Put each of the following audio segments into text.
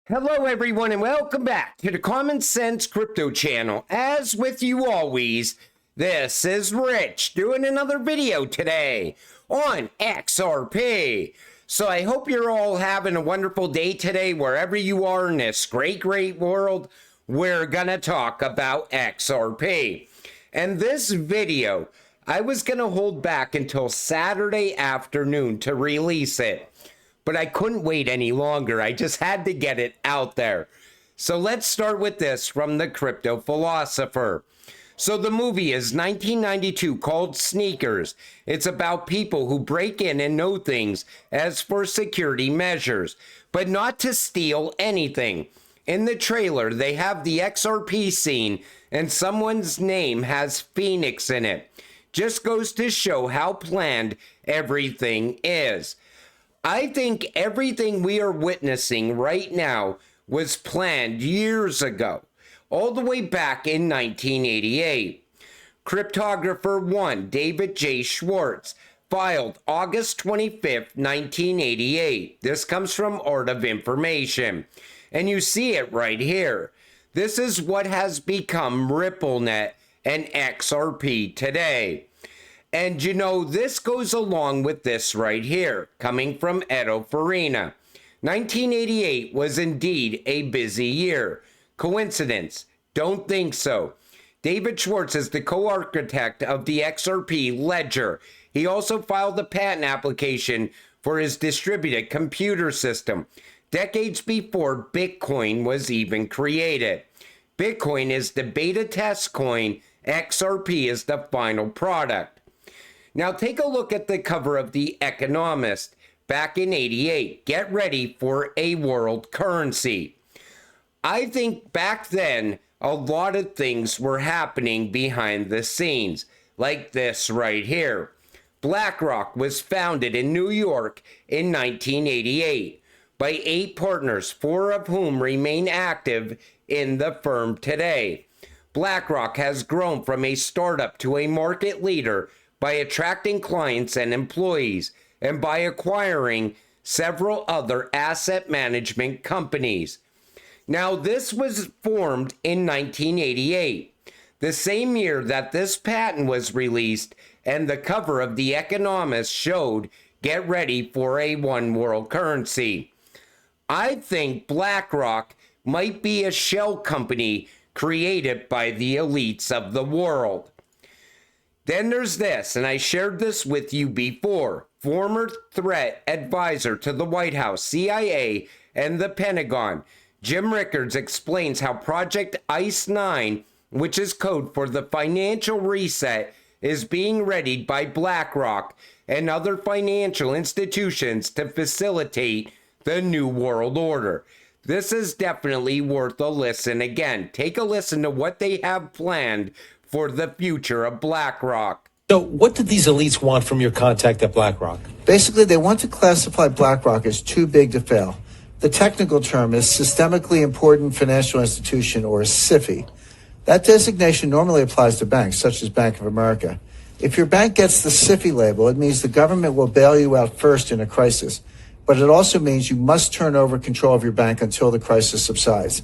Hello everyone and welcome back to the Common Sense Crypto channel. As with you always, this is Rich doing another video today on XRP. So I hope you're all having a wonderful day today wherever you are in this great world. We're gonna talk about XRP. And this video, I was gonna hold back until Saturday afternoon to release it. But I couldn't wait any longer. I just had to get it out there. So let's start with this from the crypto philosopher. So the movie is 1992 called Sneakers. It's about people who break in and know things as for security measures, but not to steal anything. In the trailer, they have the XRP scene and someone's name has Phoenix in it. Just goes to show how planned everything is. I think everything we are witnessing right now was planned years ago, all the way back in 1988. Cryptographer 1, David J. Schwartz, filed August 25th, 1988. This comes from Art of Information, and you see it right here. This is what has become RippleNet and XRP today. And you know, this goes along with this right here, coming from Edo Farina. 1988 was indeed a busy year. Coincidence? Don't think so. David Schwartz is the co-architect of the XRP ledger. He also filed a patent application for his distributed computer system, decades before Bitcoin was even created. Bitcoin is the beta test coin. XRP is the final product. Now take a look at the cover of The Economist back in '88. Get ready for a world currency. I think back then, a lot of things were happening behind the scenes, like this right here. BlackRock was founded in New York in 1988 by 8 partners, 4 of whom remain active in the firm today. BlackRock has grown from a startup to a market leader by attracting clients and employees, and by acquiring several other asset management companies. Now, this was formed in 1988, the same year that this patent was released, and the cover of The Economist showed, "Get ready for a one world currency." I think BlackRock might be a shell company created by the elites of the world. Then there's this, and I shared this with you before. Former threat advisor to the White House, CIA, and the Pentagon, Jim Rickards explains how Project ICE-9, which is code for the financial reset, is being readied by BlackRock and other financial institutions to facilitate the New World Order. This is definitely worth a listen. Again, take a listen to what they have planned for the future of BlackRock. So what did these elites want from your contact at BlackRock? Basically, they want to classify BlackRock as too big to fail. The technical term is Systemically Important Financial Institution, or SIFI. That designation normally applies to banks, such as Bank of America. If your bank gets the SIFI label, it means the government will bail you out first in a crisis. But it also means you must turn over control of your bank until the crisis subsides.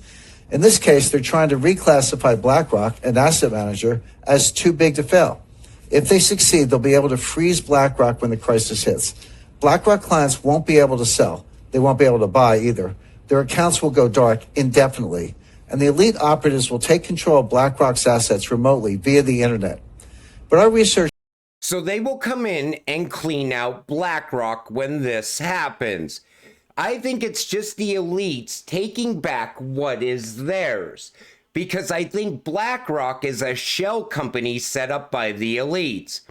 In this case, they're trying to reclassify BlackRock, an asset manager, as too big to fail. If they succeed, they'll be able to freeze BlackRock when the crisis hits. BlackRock clients won't be able to sell. They won't be able to buy either. Their accounts will go dark indefinitely. And the elite operatives will take control of BlackRock's assets remotely via the internet. But our research... So they will come in and clean out BlackRock when this happens. I think it's just the elites taking back what is theirs, because I think BlackRock is a shell company set up by the elites.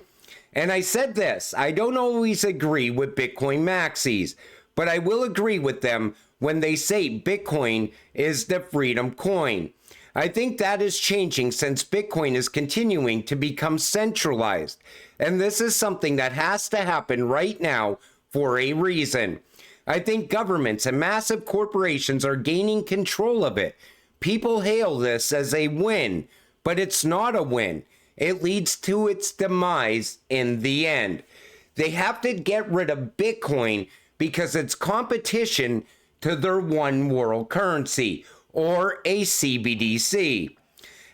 And I said this, I don't always agree with Bitcoin maxis, but I will agree with them when they say Bitcoin is the freedom coin. I think that is changing since Bitcoin is continuing to become centralized. And this is something that has to happen right now for a reason. I think governments and massive corporations are gaining control of it. People hail this as a win, but it's not a win. It leads to its demise in the end. They have to get rid of Bitcoin because it's competition to their one world currency, or a CBDC.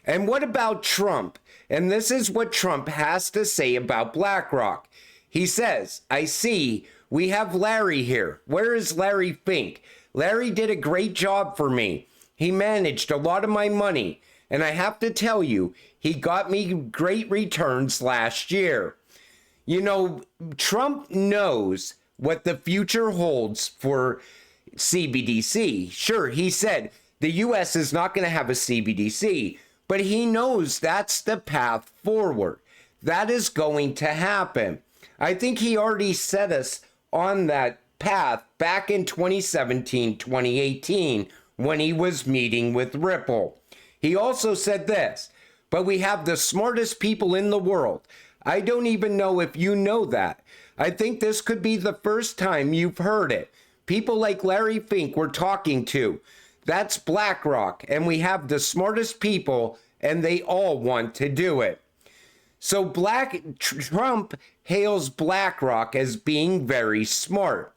And what about Trump? And this is what Trump has to say about BlackRock. He says, I see we have Larry here. Where is Larry Fink? Larry did a great job for me. He managed a lot of my money. And I have to tell you, he got me great returns last year. You know, Trump knows what the future holds for CBDC. Sure, he said the US is not going to have a CBDC, but he knows that's the path forward. That is going to happen. I think he already set us on that path back in 2017, 2018, when he was meeting with Ripple. He also said this, but we have the smartest people in the world. I don't even know if you know that. I think this could be the first time you've heard it. People like Larry Fink we're talking to. That's BlackRock, and we have the smartest people, and they all want to do it. So Trump hails BlackRock as being very smart.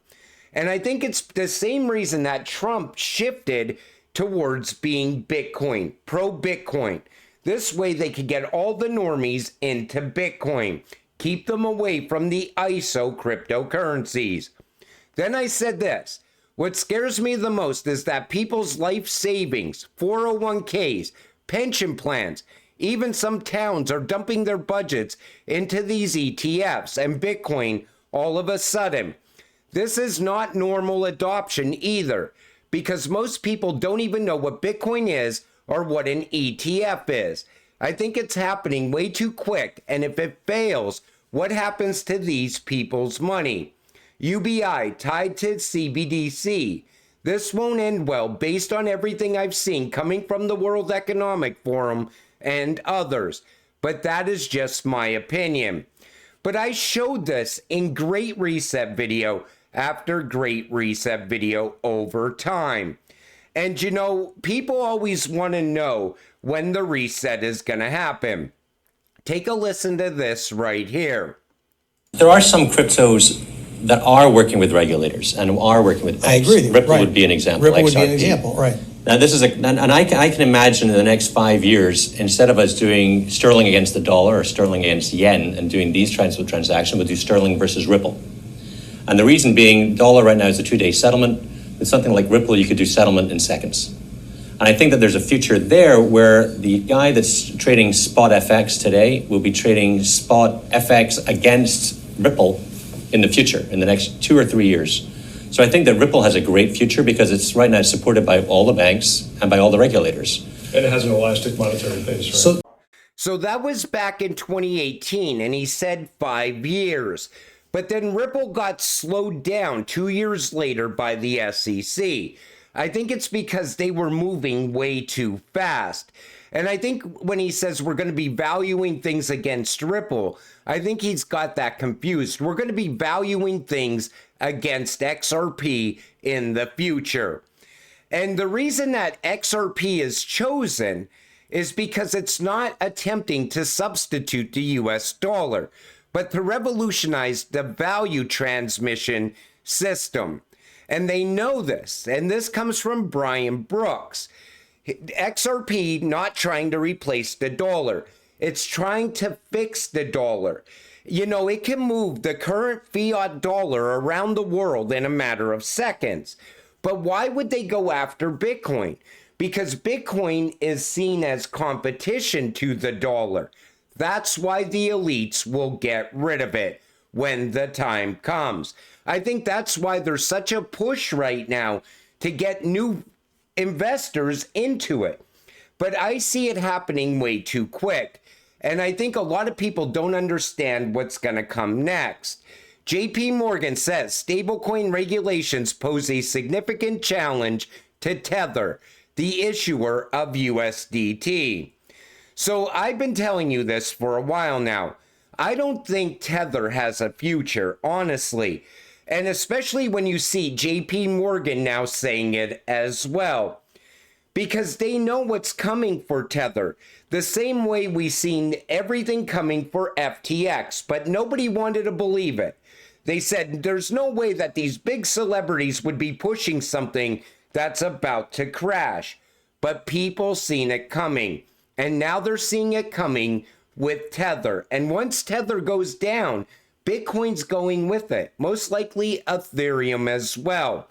And I think it's the same reason that Trump shifted towards being Bitcoin, pro-Bitcoin. This way they could get all the normies into Bitcoin, keep them away from the ISO cryptocurrencies. Then I said this, what scares me the most is that people's life savings, 401ks, pension plans, even some towns are dumping their budgets into these ETFs and Bitcoin all of a sudden. This is not normal adoption either, because most people don't even know what Bitcoin is or what an ETF is. I think it's happening way too quick, and if it fails, what happens to these people's money? UBI tied to CBDC. This won't end well based on everything I've seen coming from the World Economic Forum and others, but that is just my opinion. But I showed this in Great Reset video after Great Reset video over time. And you know, people always want to know when the reset is going to happen. Take a listen to this right here. There are some cryptos that are working with regulators and are working with banks. I agree with you. Ripple Right. would be an example. Ripple would be an XRP. example, right. Now this is and I can imagine in the next 5 years, instead of us doing sterling against the dollar or sterling against yen and doing these kinds of transactions, we'll do sterling versus Ripple. And the reason being, dollar right now is a 2-day settlement. With something like Ripple, you could do settlement in seconds. And I think that there's a future there where the guy that's trading spot FX today will be trading spot FX against Ripple in the future, in the next 2 or 3 years. So I think that Ripple has a great future because it's right now supported by all the banks and by all the regulators. And it has an elastic monetary base, right? So that was back in 2018, and he said 5 years. But then Ripple got slowed down 2 years later by the SEC. I think it's because they were moving way too fast. And I think when he says we're going to be valuing things against Ripple, I think he's got that confused. We're going to be valuing things against XRP in the future. And the reason that XRP is chosen is because it's not attempting to substitute the US dollar, but to revolutionize the value transmission system. And they know this, and this comes from Brian Brooks. XRP not trying to replace the dollar. It's trying to fix the dollar. You know, it can move the current fiat dollar around the world in a matter of seconds. But why would they go after Bitcoin? Because Bitcoin is seen as competition to the dollar. That's why the elites will get rid of it when the time comes. I think that's why there's such a push right now to get new investors into it. But I see it happening way too quick. And I think a lot of people don't understand what's going to come next. JP Morgan says stablecoin regulations pose a significant challenge to Tether, the issuer of USDT. So I've been telling you this for a while now. I don't think Tether has a future, honestly. And especially when you see JP Morgan now saying it as well. Because they know what's coming for Tether. The same way we've seen everything coming for FTX, but nobody wanted to believe it. They said there's no way that these big celebrities would be pushing something that's about to crash. But people seen it coming. And now they're seeing it coming with Tether. And once Tether goes down, Bitcoin's going with it. Most likely Ethereum as well.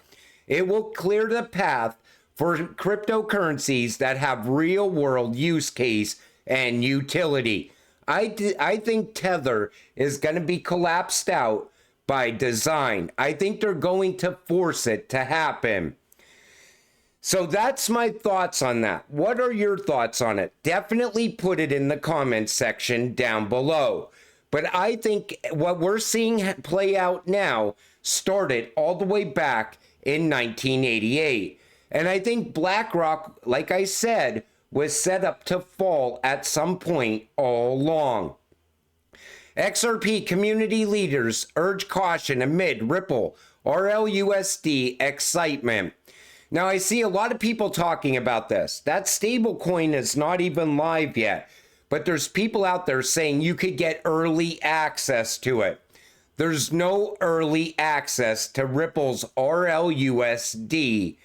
It will clear the path for cryptocurrencies that have real world use case and utility. I think Tether is going to be collapsed out by design. I think they're going to force it to happen. So that's my thoughts on that. What are your thoughts on it? Definitely put it in the comments section down below. But I think what we're seeing play out now started all the way back in 1988. And I think BlackRock, like I said, was set up to fall at some point all along. XRP community leaders urge caution amid Ripple RLUSD excitement. Now, I see a lot of people talking about this. That stablecoin is not even live yet, but there's people out there saying you could get early access to it. There's no early access to Ripple's RLUSD.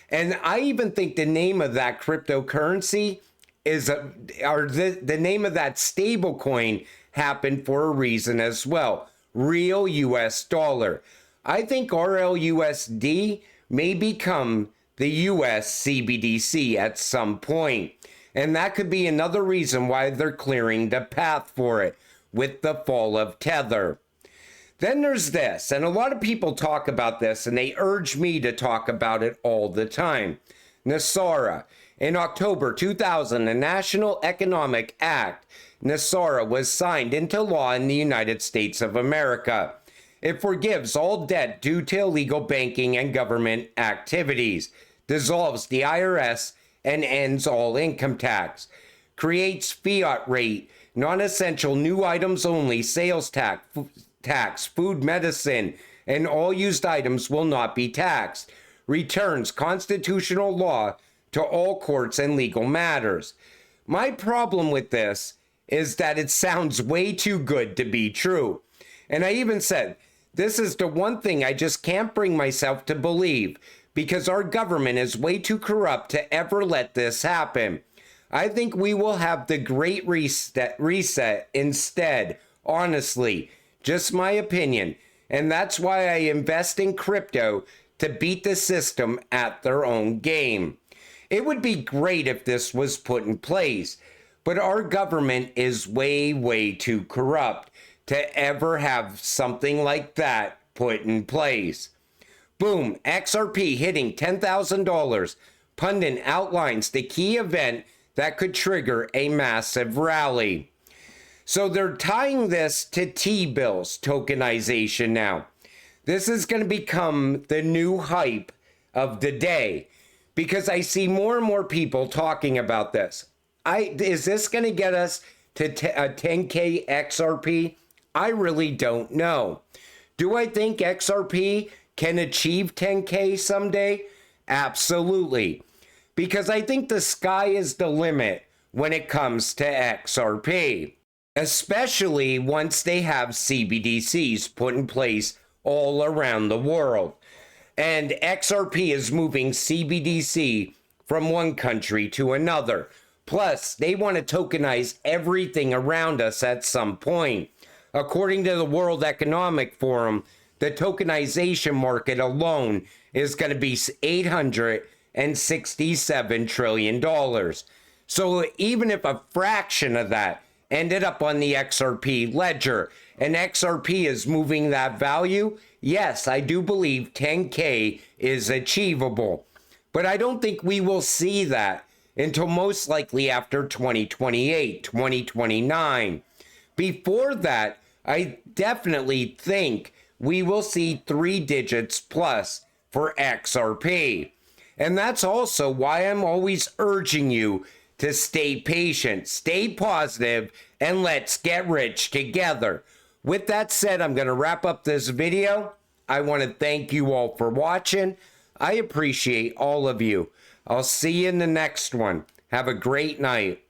And I even think the name of that cryptocurrency is, the name of that stablecoin happened for a reason as well. Real US dollar. I think RLUSD may become the US CBDC at some point. And that could be another reason why they're clearing the path for it with the fall of Tether. Then there's this, and a lot of people talk about this, and they urge me to talk about it all the time. NESARA. In October 2000, the National Economic Act, NESARA, was signed into law in the United States of America. It forgives all debt due to illegal banking and government activities, dissolves the IRS, and ends all income tax, creates fiat rate, non-essential new items only sales tax, food, medicine, and all used items will not be taxed, returns constitutional law to all courts and legal matters. My problem with this is that it sounds way too good to be true. And I even said, this is the one thing I just can't bring myself to believe, because our government is way too corrupt to ever let this happen. I think we will have the Great Reset instead, honestly. Just my opinion. And that's why I invest in crypto, to beat the system at their own game. It would be great if this was put in place, but our government is way, way too corrupt to ever have something like that put in place. Boom, XRP hitting $10,000. Pundit outlines the key event that could trigger a massive rally. So they're tying this to T-bills tokenization now. This is going to become the new hype of the day, because I see more and more people talking about this. Is this going to get us to a 10K XRP? I really don't know. Do I think XRP can achieve 10K someday? Absolutely. Because I think the sky is the limit when it comes to XRP. Especially once they have CBDCs put in place all around the world. And XRP is moving CBDC from one country to another. Plus, they want to tokenize everything around us at some point. According to the World Economic Forum, the tokenization market alone is going to be $867 trillion. So even if a fraction of that ended up on the XRP ledger, and XRP is moving that value, yes, I do believe 10K is achievable. But I don't think we will see that until most likely after 2028, 2029. Before that, I definitely think we will see 3 digits plus for XRP. And that's also why I'm always urging you to stay patient, stay positive, and let's get rich together. With that said, I'm going to wrap up this video. I want to thank you all for watching. I appreciate all of you. I'll see you in the next one. Have a great night.